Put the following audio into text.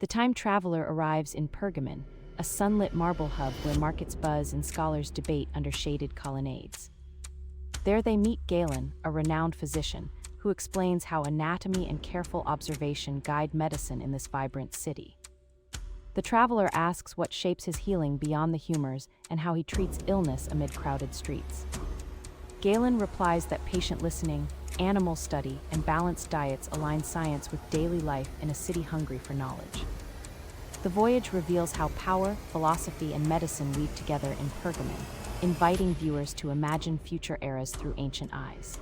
The time traveler arrives in Pergamon, a sunlit marble hub where markets buzz and scholars debate under shaded colonnades. There they meet Galen, a renowned physician, who explains how anatomy and careful observation guide medicine in this vibrant city. The traveler asks what shapes his healing beyond the humors and how he treats illness amid crowded streets. Galen replies that patient listening, animal study, and balanced diets align science with daily life in a city hungry for knowledge. The voyage reveals how power, philosophy, and medicine weave together in Pergamon, inviting viewers to imagine future eras through ancient eyes.